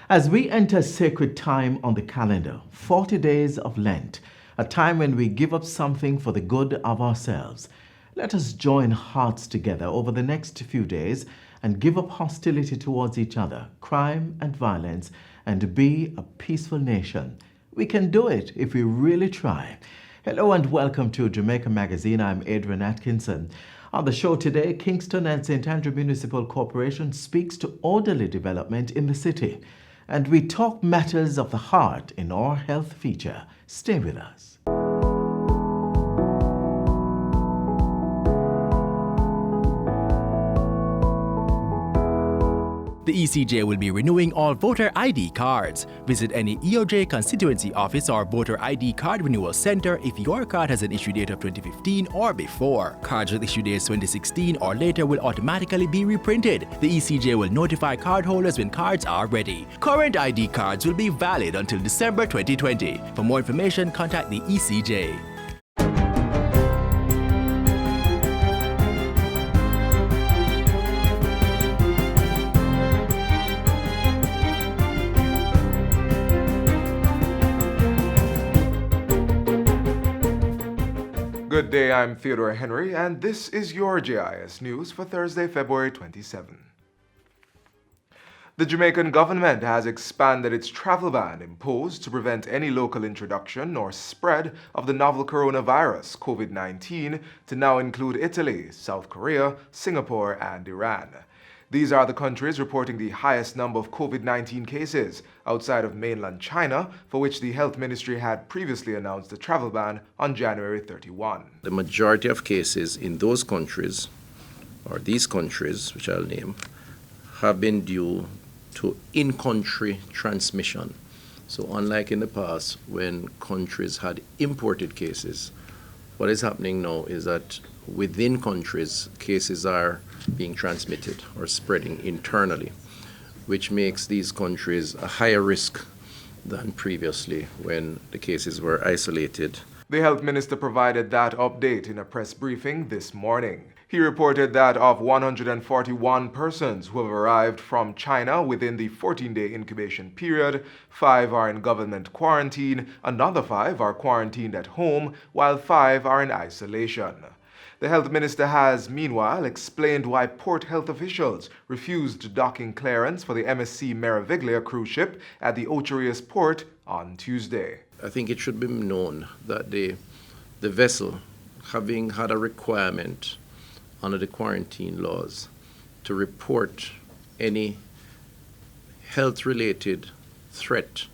As we enter sacred time on the calendar, 40 days of Lent, a time when we give up something for the good of ourselves, let us join hearts together over the next few days and give up hostility towards each other, crime and violence, and be a peaceful nation. We can do it if we really try. Hello and welcome to Jamaica Magazine. I'm Adrian Atkinson. On the show today, Kingston and St. Andrew Municipal Corporation speaks to orderly development in the city. And we talk matters of the heart in our health feature. Stay with us. The ECJ will be renewing all voter ID cards. Visit any EOJ constituency office or voter ID card renewal center if your card has an issue date of 2015 or before. Cards with issue dates 2016 or later will automatically be reprinted. The ECJ will notify cardholders when cards are ready. Current ID cards will be valid until December 2020. For more information, contact the ECJ. Good day, I'm Theodore Henry, and this is your JIS News for Thursday, February 27. The Jamaican government has expanded its travel ban imposed to prevent any local introduction or spread of the novel coronavirus, COVID-19, to now include Italy, South Korea, Singapore, and Iran. These are the countries reporting the highest number of COVID-19 cases outside of mainland China, for which the Health Ministry had previously announced a travel ban on January 31. The majority of cases in those countries, or these countries, which I'll name, have been due to in-country transmission. So unlike in the past, when countries had imported cases, what is happening now is that within countries, cases are being transmitted or spreading internally, which makes these countries a higher risk than previously when the cases were isolated. The Health Minister provided that update in a press briefing this morning. He reported that of 141 persons who have arrived from China within the 14-day incubation period, 5 are in government quarantine, another 5 are quarantined at home, while 5 are in isolation. The Health Minister has, meanwhile, explained why port health officials refused docking clearance for the MSC Meraviglia cruise ship at the Ocherius port on Tuesday. I think it should be known that the vessel, having had a requirement under the quarantine laws to report any health-related threat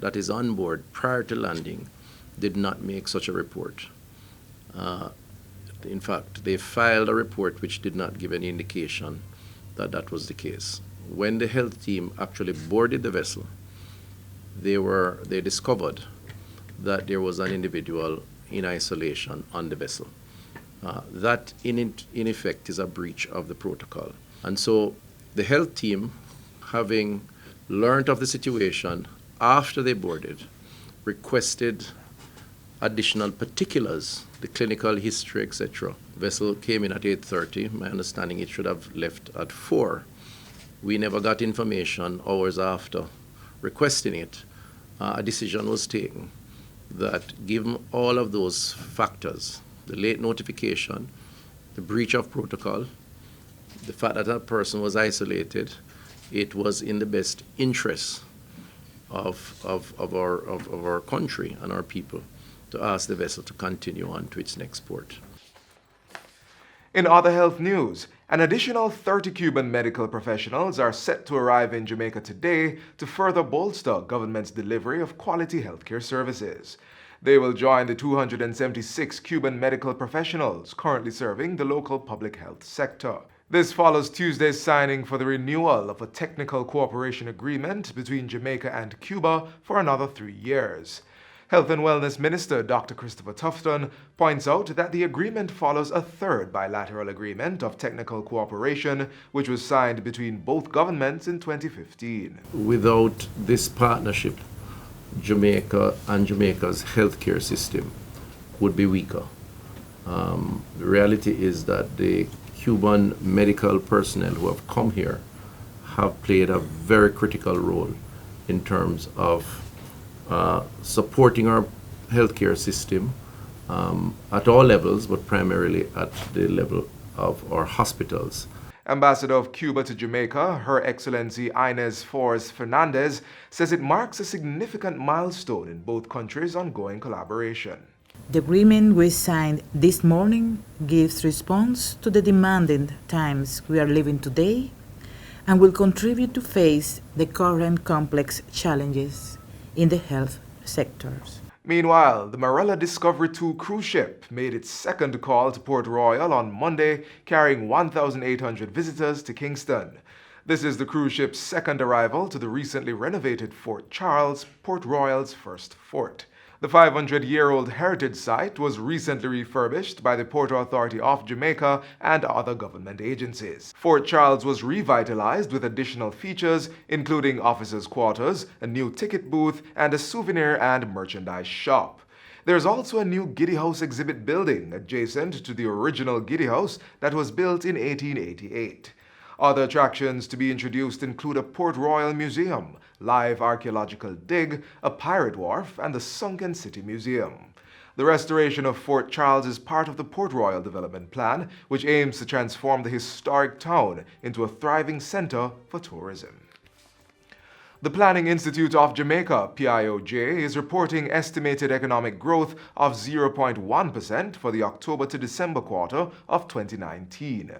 that is on board prior to landing, did not make such a report. In fact, they filed a report which did not give any indication that that was the case. When the health team actually boarded the vessel, they discovered that there was an individual in isolation on the vessel. That, in effect, is a breach of the protocol. And so the health team, having learned of the situation after they boarded, requested additional particulars, the clinical history, etc. Vessel came in at 8:30. My understanding it should have left at 4. We never got information hours after requesting it. A decision was taken that given all of those factors, the late notification, the breach of protocol, the fact that that person was isolated, it was in the best interest of our country and our people to ask the vessel to continue on to its next port. In other health news, an additional 30 Cuban medical professionals are set to arrive in Jamaica today to further bolster government's delivery of quality healthcare services. They will join the 276 Cuban medical professionals currently serving the local public health sector. This follows Tuesday's signing for the renewal of a technical cooperation agreement between Jamaica and Cuba for another 3 years. Health and Wellness Minister Dr. Christopher Tufton points out that the agreement follows a third bilateral agreement of technical cooperation, which was signed between both governments in 2015. Without this partnership, Jamaica and Jamaica's healthcare system would be weaker. The reality is that the Cuban medical personnel who have come here have played a very critical role in terms of supporting our healthcare system at all levels, but primarily at the level of our hospitals. Ambassador of Cuba to Jamaica, Her Excellency Inez Forres Fernandez, says it marks a significant milestone in both countries' ongoing collaboration. The agreement we signed this morning gives response to the demanding times we are living today and will contribute to face the current complex challenges in the health sectors. Meanwhile, the Marella Discovery 2 cruise ship made its second call to Port Royal on Monday, carrying 1,800 visitors to Kingston. This is the cruise ship's second arrival to the recently renovated Fort Charles, Port Royal's first fort. The 500-year-old heritage site was recently refurbished by the Port Authority of Jamaica and other government agencies. Fort Charles was revitalized with additional features, including officers' quarters, a new ticket booth, and a souvenir and merchandise shop. There's also a new Giddy House exhibit building adjacent to the original Giddy House that was built in 1888. Other attractions to be introduced include a Port Royal Museum, live archaeological dig, a pirate wharf, and the Sunken City Museum. The restoration of Fort Charles is part of the Port Royal Development Plan, which aims to transform the historic town into a thriving center for tourism. The Planning Institute of Jamaica, PIOJ, is reporting estimated economic growth of 0.1% for the October to December quarter of 2019.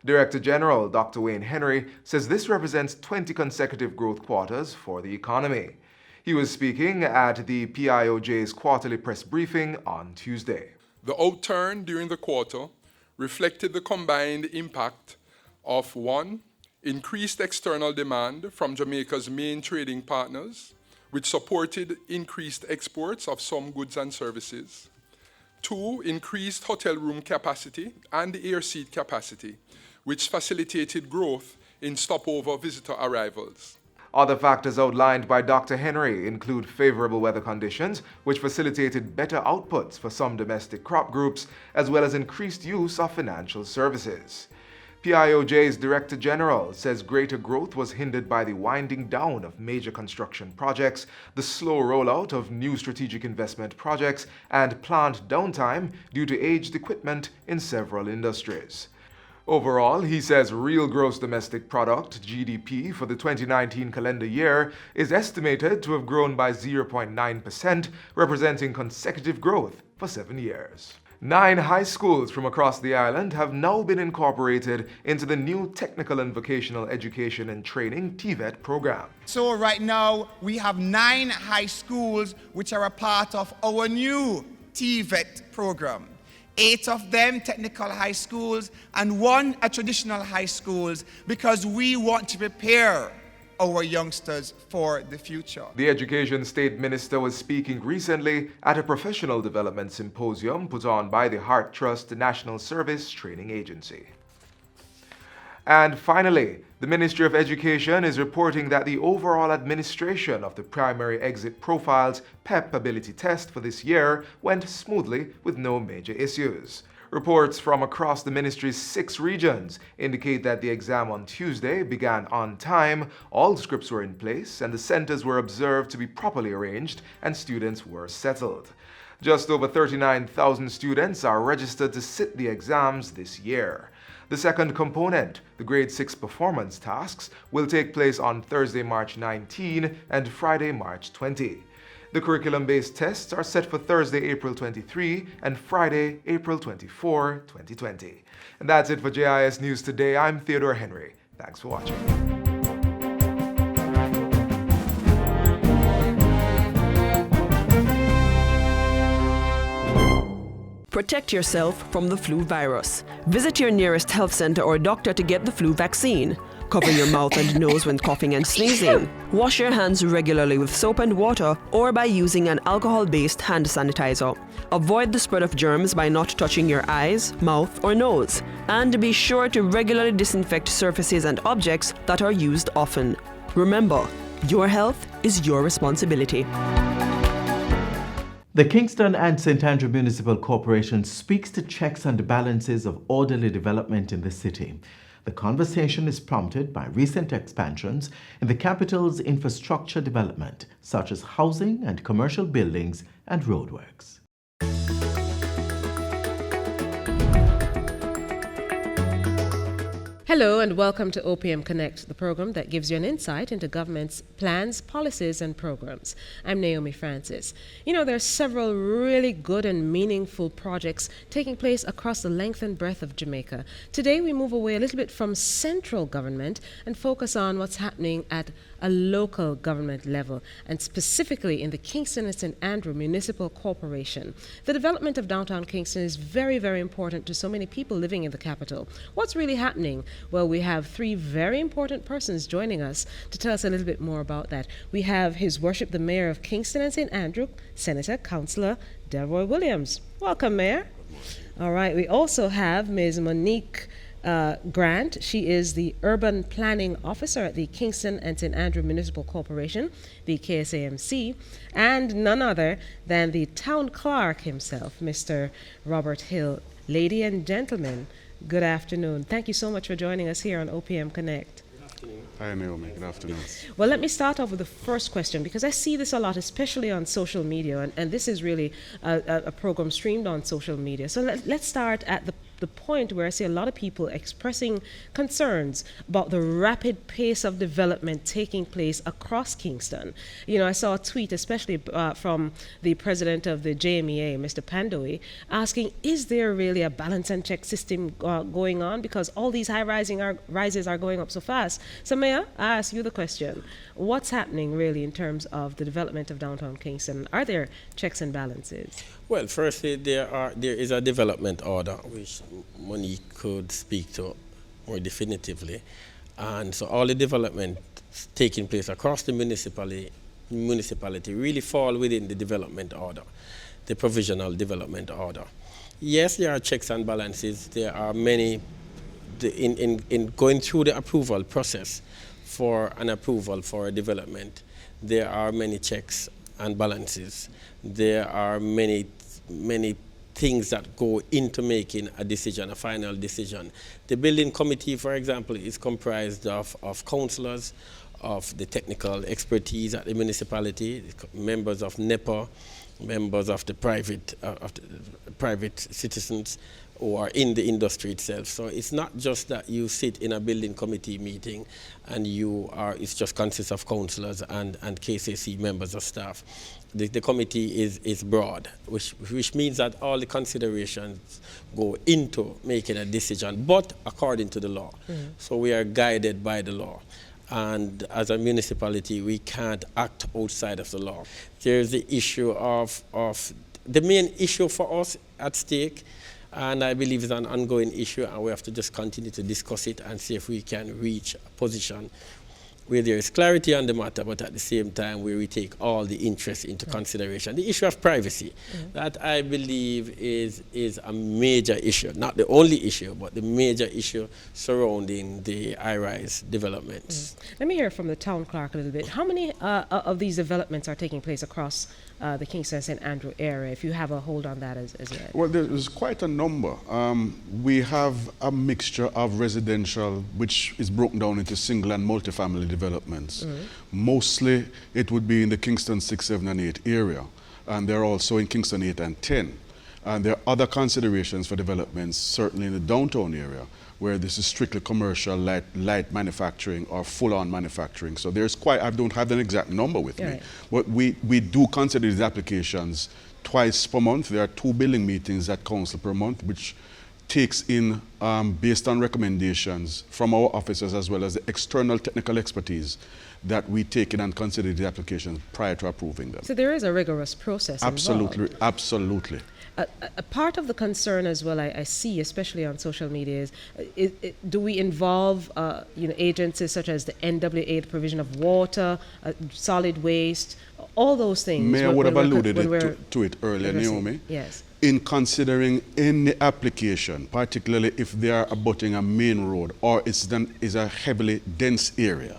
Director General Dr. Wayne Henry says this represents 20 consecutive growth quarters for the economy. He was speaking at the PIOJ's quarterly press briefing on Tuesday. The outturn during the quarter reflected the combined impact of 1. Increased external demand from Jamaica's main trading partners, which supported increased exports of some goods and services. 2. Increased hotel room capacity and air seat capacity, which facilitated growth in stopover visitor arrivals. Other factors outlined by Dr. Henry include favorable weather conditions, which facilitated better outputs for some domestic crop groups, as well as increased use of financial services. PIOJ's Director General says greater growth was hindered by the winding down of major construction projects, the slow rollout of new strategic investment projects, and plant downtime due to aged equipment in several industries. Overall, he says real gross domestic product, GDP, for the 2019 calendar year is estimated to have grown by 0.9%, representing consecutive growth for 7 years. 9 high schools from across the island have now been incorporated into the new Technical and Vocational Education and Training TVET program. So right now we have 9 high schools which are a part of our new TVET program. 8 of them technical high schools and 1 a traditional high schools, because we want to prepare our youngsters for the future. The Education State Minister was speaking recently at a professional development symposium put on by the Heart Trust National Service Training Agency. And finally, the Ministry of Education is reporting that the overall administration of the Primary Exit Profiles PEP ability test for this year went smoothly with no major issues. Reports from across the ministry's 6 regions indicate that the exam on Tuesday began on time, all scripts were in place, and the centers were observed to be properly arranged and students were settled. Just over 39,000 students are registered to sit the exams this year. The second component, the Grade 6 performance tasks, will take place on Thursday, March 19 and Friday, March 20. The curriculum-based tests are set for Thursday, April 23 and Friday, April 24, 2020. And that's it for JIS News Today. I'm Theodore Henry. Thanks for watching. Protect yourself from the flu virus. Visit your nearest health center or doctor to get the flu vaccine. Cover your mouth and nose when coughing and sneezing. Wash your hands regularly with soap and water or by using an alcohol-based hand sanitizer. Avoid the spread of germs by not touching your eyes, mouth, or nose. And be sure to regularly disinfect surfaces and objects that are used often. Remember, your health is your responsibility. The Kingston and St. Andrew Municipal Corporation speaks to checks and balances of orderly development in the city. The conversation is prompted by recent expansions in the capital's infrastructure development, such as housing and commercial buildings and roadworks. Hello and welcome to OPM Connect, the program that gives you an insight into government's plans, policies, and programs. I'm Naomi Francis. You know, there are several really good and meaningful projects taking place across the length and breadth of Jamaica. Today, we move away a little bit from central government and focus on what's happening at a local government level, and specifically in the Kingston and St. Andrew Municipal Corporation. The development of downtown Kingston is very, very important to so many people living in the capital. What's really happening? Well, we have three very important persons joining us to tell us a little bit more about that. We have His Worship the Mayor of Kingston and St. Andrew, Senator Councillor Delroy Williams. Welcome, Mayor. All right, we also have Ms. Monique Grant. She is the Urban Planning Officer at the Kingston and St. Andrew Municipal Corporation, the KSAMC, and none other than the Town Clerk himself, Mr. Robert Hill. Ladies and gentlemen, good afternoon. Thank you so much for joining us here on OPM Connect. Hi, Naomi. Good afternoon. Well, let me start off with the first question, because I see this a lot, especially on social media, and this is really a program streamed on social media. So let's start at the point where I see a lot of people expressing concerns about the rapid pace of development taking place across Kingston. You know, I saw a tweet, especially from the president of the JMEA, Mr. Pandoe, asking, is there really a balance and check system going on? Because all these rises are going up so fast. So Mayor, I ask you the question, what's happening really in terms of the development of downtown Kingston? Are there checks and balances? Well, firstly, there is a development order which Monique could speak to more definitively, and so all the development taking place across the municipality really fall within the development order, the provisional development order. Yes, there are checks and balances. There are many in going through the approval process for an approval for a development. There are many checks and balances. There are many things that go into making a decision, a final decision. The building committee, for example, is comprised of councillors, of the technical expertise at the municipality, members of NEPA, members of the private citizens who are in the industry itself. So it's not just that you sit in a building committee meeting and it's just consists of councillors and KCC members of staff. The committee is broad, which means that all the considerations go into making a decision, but according to the law. Mm-hmm. So we are guided by the law. And as a municipality, we can't act outside of the law. There's the issue of the main issue for us at stake, and I believe it's an ongoing issue, and we have to just continue to discuss it and see if we can reach a position where there is clarity on the matter, but at the same time where we take all the interests into consideration. The issue of privacy, that I believe is a major issue, not the only issue, but the major issue surrounding the high-rise developments. Let me hear from the town clerk a little bit. How many of these developments are taking place across the Kingston St. Andrew area, if you have a hold on that as yet? Well, there's quite a number. We have a mixture of residential, which is broken down into single and multifamily developments. Mm-hmm. Mostly, it would be in the Kingston 6, 7, and 8 area, and they're also in Kingston 8 and 10. And there are other considerations for developments, certainly in the downtown area, where this is strictly commercial, light manufacturing or full-on manufacturing. So there's I don't have an exact number with me, but we do consider these applications twice per month. There are 2 billing meetings at council per month, which takes in, based on recommendations from our officers as well as the external technical expertise, that we take in and consider the applications prior to approving them. So there is a rigorous process Absolutely, involved. Absolutely. A part of the concern as well, I see, especially on social media, is do we involve agencies such as the NWA, the provision of water, solid waste, all those things? Mayor would have alluded to it earlier, Naomi. Yes. In considering any application, particularly if they are abutting a main road or is a heavily dense area,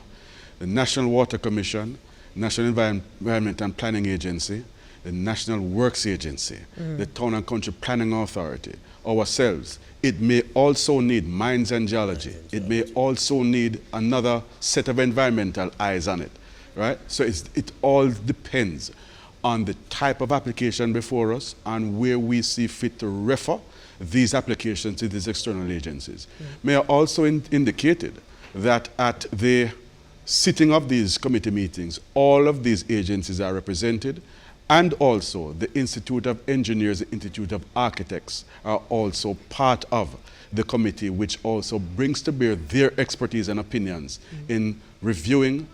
the National Water Commission, National Environment and Planning Agency, the National Works Agency, the Town and Country Planning Authority, ourselves. It may also need mines and geology. It may also need another set of environmental eyes on it, right? So it all depends on the type of application before us and where we see fit to refer these applications to these external agencies. May I also indicated that at the sitting of these committee meetings, all of these agencies are represented, and also the Institute of Engineers, the Institute of Architects are also part of the committee, which also brings to bear their expertise and opinions in reviewing,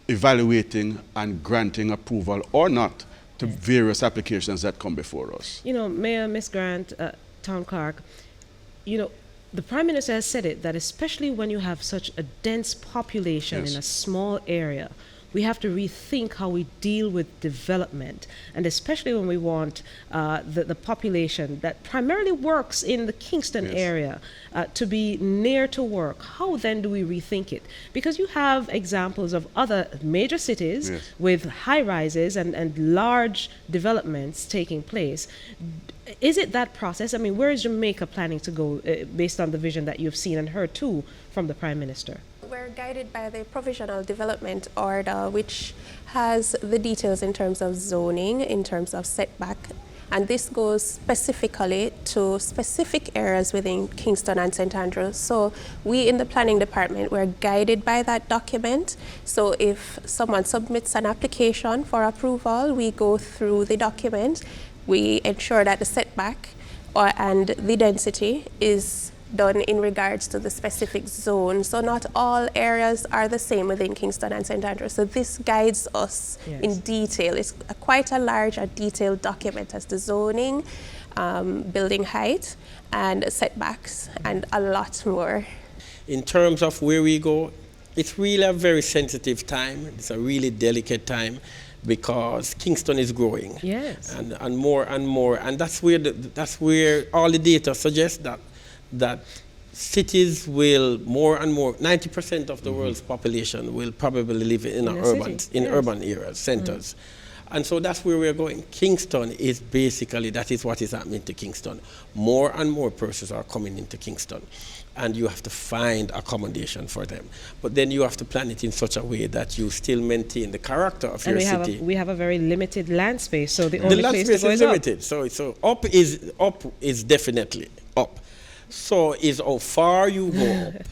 evaluating, and granting approval or not to various applications that come before us. You know, Mayor, Ms. Grant, Town Clerk, you know, the Prime Minister has said it, that especially when you have such a dense population in a small area, we have to rethink how we deal with development, and especially when we want the population that primarily works in the Kingston area to be near to work. How then do we rethink it? Because you have examples of other major cities with high rises and large developments taking place. Is it that process? I mean, where is Jamaica planning to go based on the vision that you've seen and heard too from the Prime Minister? We're guided by the Provisional Development Order, which has the details in terms of zoning, in terms of setback, and this goes specifically to specific areas within Kingston and St. Andrews. So we in the Planning Department, we're guided by that document. So if someone submits an application for approval, we go through the document, we ensure that the setback and the density is done in regards to the specific zone. So not all areas are the same within Kingston and St. Andrews. So this guides us in detail. It's quite a large and detailed document as to zoning, building height, and setbacks, and a lot more. In terms of where we go, it's really a very sensitive time. It's a really delicate time, because Kingston is growing, and more, and that's where all the data suggests that cities will more and more. 90% of the world's population will probably live in urban areas, centers. And so that's where we're going. Kingston is basically, that is what is happening to Kingston. More and more persons are coming into Kingston, and you have to find accommodation for them. But then you have to plan it in such a way that you still maintain the character of your city. We have a very limited land space, so the only place to go is limited. So up is definitely up. So is how far you go up.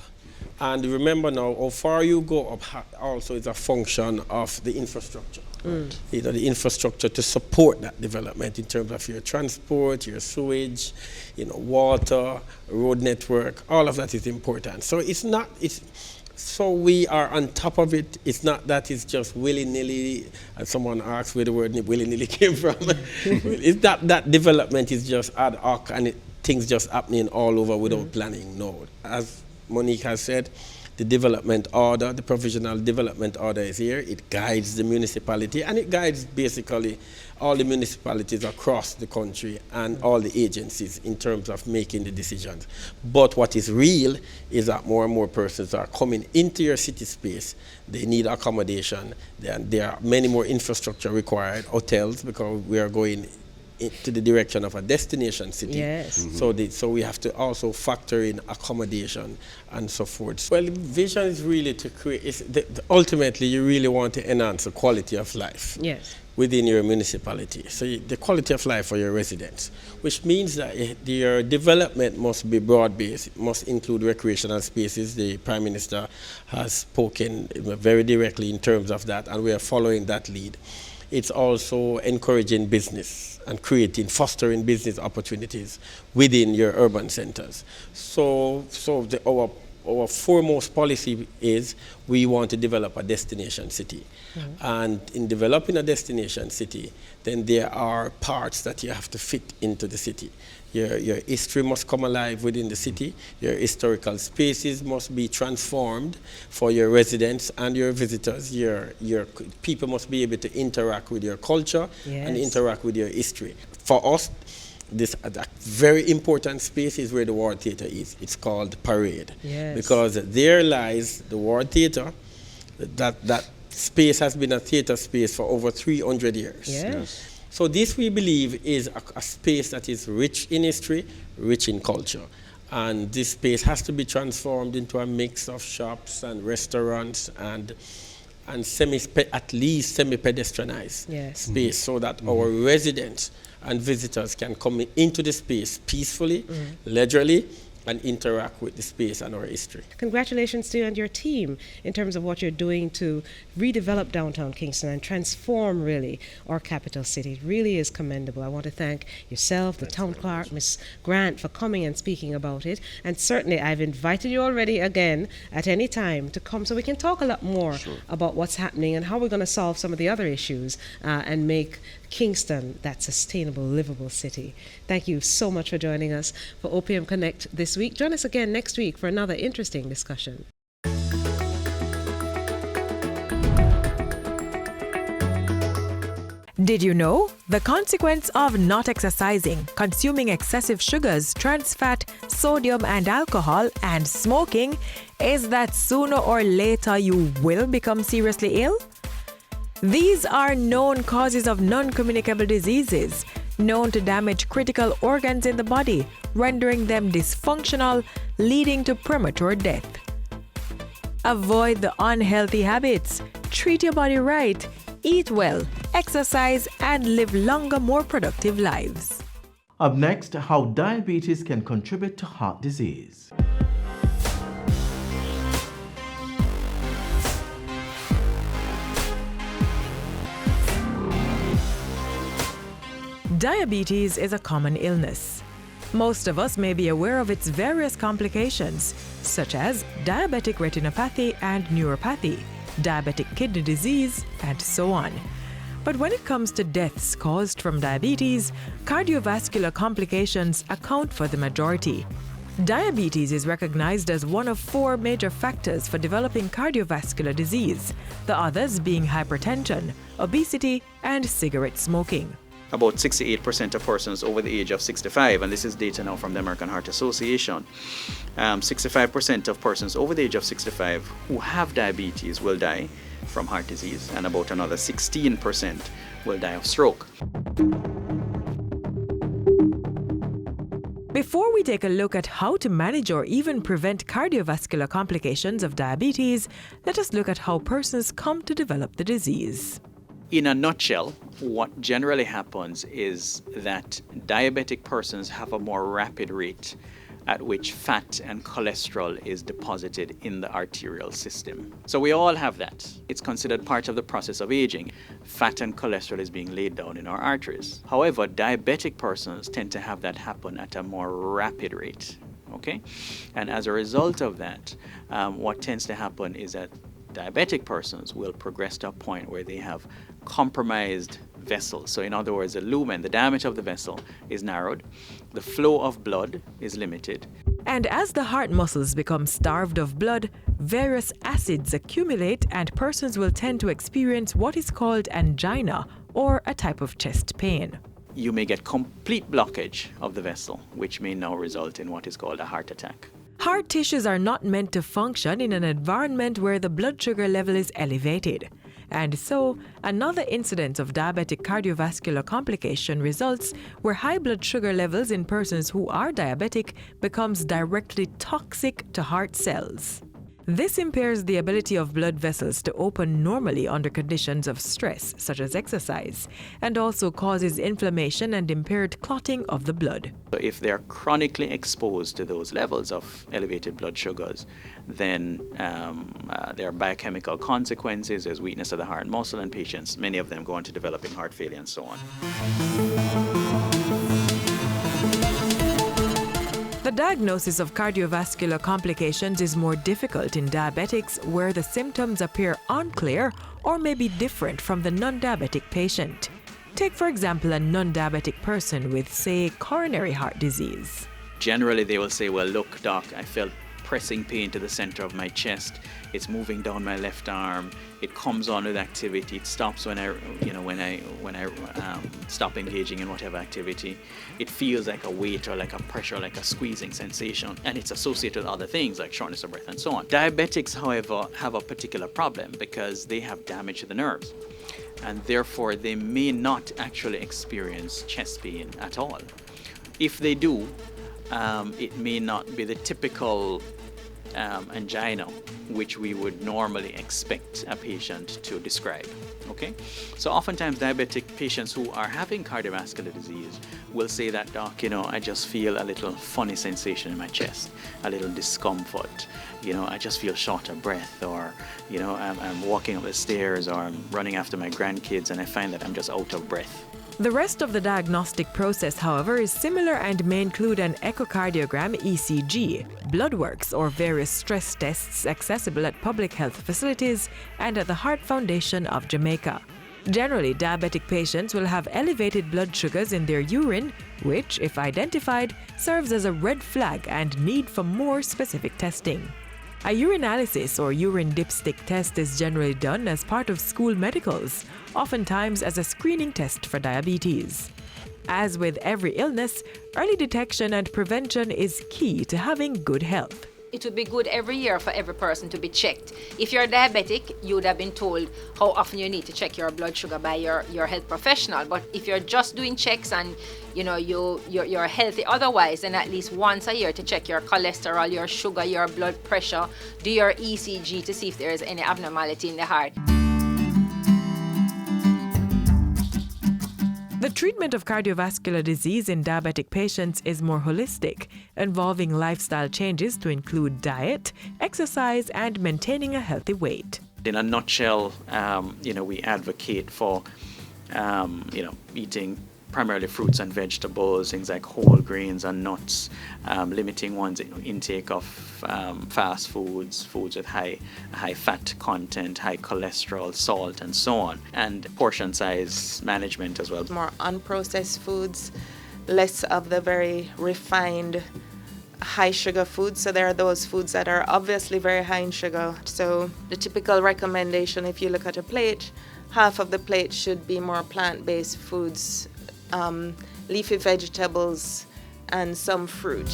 And remember now, how far you go up also is a function of the infrastructure. You know, the infrastructure to support that development in terms of your transport, your sewage, you know, water, road network, all of that is important. So so we are on top of it. It's not that it's just willy-nilly, and someone asked where the word willy-nilly came from. It's that development is just ad hoc, and things just happening all over without planning. No, as Monique has said, the development order, the provisional development order is here. It guides the municipality, and it guides basically all the municipalities across the country and all the agencies in terms of making the decisions. But what is real is that more and more persons are coming into your city space. They need accommodation. There are many more infrastructure required, hotels, because we are going to the direction of a destination city. So we have to also factor in accommodation and so forth. Well, the vision is really to create, ultimately you really want to enhance the quality of life within your municipality. So the quality of life for your residents, which means that your development must be broad-based. It must include recreational spaces. The Prime Minister has spoken very directly in terms of that, and we are following that lead. It's also encouraging business and fostering business opportunities within your urban centers. So our foremost policy is we want to develop a destination city. And in developing a destination city, then there are parts that you have to fit into the city. Your history must come alive within the city. Your historical spaces must be transformed for your residents and your visitors. Your people must be able to interact with your culture and interact with your history. For us, a very important space is where the Ward Theatre is. It's called Parade. Because there lies the Ward Theatre. That space has been a theatre space for over 300 years. So this, we believe, is a space that is rich in history, rich in culture. And this space has to be transformed into a mix of shops and restaurants and at least semi-pedestrianized space, so that our residents and visitors can come into the space peacefully, leisurely, and interact with the space and our history. Congratulations to you and your team in terms of what you're doing to redevelop downtown Kingston and transform, really, our capital city. It really is commendable. I want to thank yourself, the town clerk, Ms. Grant, for coming and speaking about it. And certainly, I've invited you already again at any time to come so we can talk a lot more about what's happening and how we're going to solve some of the other issues and make Kingston that sustainable, livable city. Thank you so much for joining us for OPM Connect this week. Join us again next week for another interesting discussion. Did you know? The consequence of not exercising, consuming excessive sugars, trans fat, sodium and alcohol, and smoking is that sooner or later you will become seriously ill? These are known causes of non-communicable diseases, known to damage critical organs in the body, rendering them dysfunctional, leading to premature death. Avoid the unhealthy habits, treat your body right, eat well, exercise, and live longer, more productive lives. Up next, how diabetes can contribute to heart disease. Diabetes is a common illness. Most of us may be aware of its various complications, such as diabetic retinopathy and neuropathy, diabetic kidney disease, and so on. But when it comes to deaths caused from diabetes, cardiovascular complications account for the majority. Diabetes is recognized as one of 4 major factors for developing cardiovascular disease, the others being hypertension, obesity, and cigarette smoking. About 68% of persons over the age of 65, and this is data now from the American Heart Association, 65% of persons over the age of 65 who have diabetes will die from heart disease, and about another 16% will die of stroke. Before we take a look at how to manage or even prevent cardiovascular complications of diabetes, let us look at how persons come to develop the disease. In a nutshell, what generally happens is that diabetic persons have a more rapid rate at which fat and cholesterol is deposited in the arterial system. So we all have that. It's considered part of the process of aging. Fat and cholesterol is being laid down in our arteries. However, diabetic persons tend to have that happen at a more rapid rate. Okay? And as a result of that, what tends to happen is that diabetic persons will progress to a point where they have compromised vessels. So in other words, the lumen, the diameter of the vessel, is narrowed, the flow of blood is limited. And as the heart muscles become starved of blood, various acids accumulate and persons will tend to experience what is called angina, or a type of chest pain. You may get complete blockage of the vessel, which may now result in what is called a heart attack. Heart tissues are not meant to function in an environment where the blood sugar level is elevated. And so, another incidence of diabetic cardiovascular complication results where high blood sugar levels in persons who are diabetic becomes directly toxic to heart cells. This impairs the ability of blood vessels to open normally under conditions of stress, such as exercise, and also causes inflammation and impaired clotting of the blood. So if they're chronically exposed to those levels of elevated blood sugars, then there are biochemical consequences. There's weakness of the heart muscle, and patients, many of them, go on to developing heart failure and so on. The diagnosis of cardiovascular complications is more difficult in diabetics, where the symptoms appear unclear or may be different from the non-diabetic patient. Take, for example, a non-diabetic person with, say, coronary heart disease. Generally, they will say, well, look, doc, I felt pressing pain to the center of my chest. It's moving down my left arm. It comes on with activity. It stops when I stop engaging in whatever activity. It feels like a weight or like a pressure, like a squeezing sensation, and it's associated with other things like shortness of breath and so on. Diabetics, however, have a particular problem because they have damage to the nerves. and therefore they may not actually experience chest pain at all. If they do, it may not be the typical angina which we would normally expect a patient to describe. Okay, so oftentimes diabetic patients who are having cardiovascular disease will say that, doc, I just feel a little funny sensation in my chest, a little discomfort, I just feel short of breath, or I'm walking up the stairs, or I'm running after my grandkids and I find that I'm just out of breath. The rest of the diagnostic process, however, is similar and may include an echocardiogram, ECG, blood works, or various stress tests accessible at public health facilities and at the Heart Foundation of Jamaica. Generally, diabetic patients will have elevated blood sugars in their urine, which, if identified, serves as a red flag and need for more specific testing. A urinalysis or urine dipstick test is generally done as part of school medicals, oftentimes as a screening test for diabetes. As with every illness, early detection and prevention is key to having good health. It would be good every year for every person to be checked. If you're diabetic, you would have been told how often you need to check your blood sugar by your health professional. But if you're just doing checks and you're healthy otherwise, then at least once a year to check your cholesterol, your sugar, your blood pressure, do your ECG to see if there is any abnormality in the heart. The treatment of cardiovascular disease in diabetic patients is more holistic, involving lifestyle changes to include diet, exercise, and maintaining a healthy weight. In a nutshell, we advocate for, eating primarily fruits and vegetables, things like whole grains and nuts, limiting one's intake of fast foods, foods with high fat content, high cholesterol, salt, and so on, and portion size management as well. More unprocessed foods, less of the very refined high sugar foods. So there are those foods that are obviously very high in sugar. So the typical recommendation, if you look at a plate, half of the plate should be more plant-based foods, leafy vegetables, and some fruit.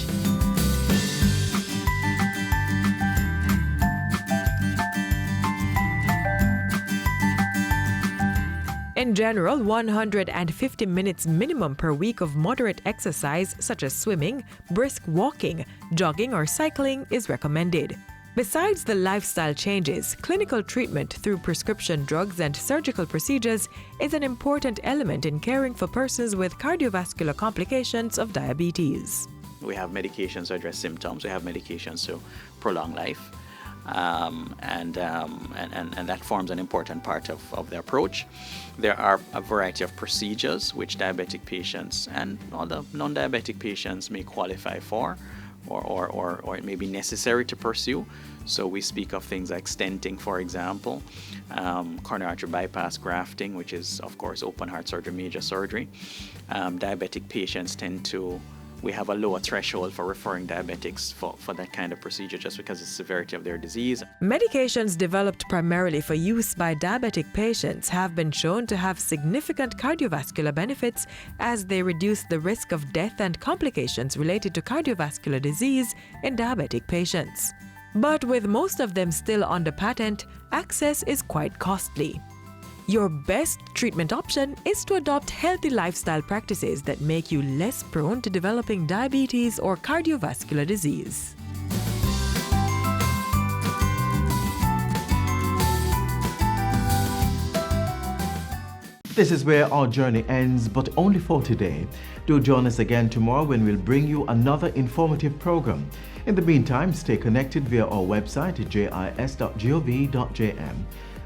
In general, 150 minutes minimum per week of moderate exercise such as swimming, brisk walking, jogging, or cycling is recommended. Besides the lifestyle changes, clinical treatment through prescription drugs and surgical procedures is an important element in caring for persons with cardiovascular complications of diabetes. We have medications to address symptoms. We have medications to prolong life. And that forms an important part of the approach. There are a variety of procedures which diabetic patients and other non-diabetic patients may qualify for, or it may be necessary to pursue. So we speak of things like stenting, for example, coronary artery bypass grafting, which is, of course, open heart surgery, major surgery. Diabetic patients we have a lower threshold for referring diabetics for that kind of procedure just because of the severity of their disease. Medications developed primarily for use by diabetic patients have been shown to have significant cardiovascular benefits as they reduce the risk of death and complications related to cardiovascular disease in diabetic patients. But with most of them still under patent, access is quite costly. Your best treatment option is to adopt healthy lifestyle practices that make you less prone to developing diabetes or cardiovascular disease. This is where our journey ends, but only for today. Do join us again tomorrow when we'll bring you another informative program. In the meantime, stay connected via our website at jis.gov.jm.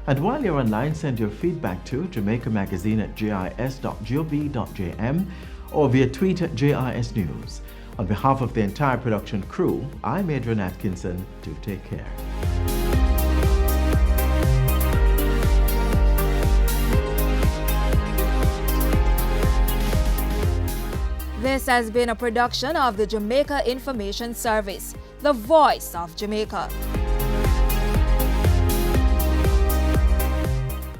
And while you're online, send your feedback to Jamaica Magazine at jis.gov.jm or via tweet at JIS News. On behalf of the entire production crew, I'm Adrian Atkinson. Do take care. This has been a production of the Jamaica Information Service, the voice of Jamaica.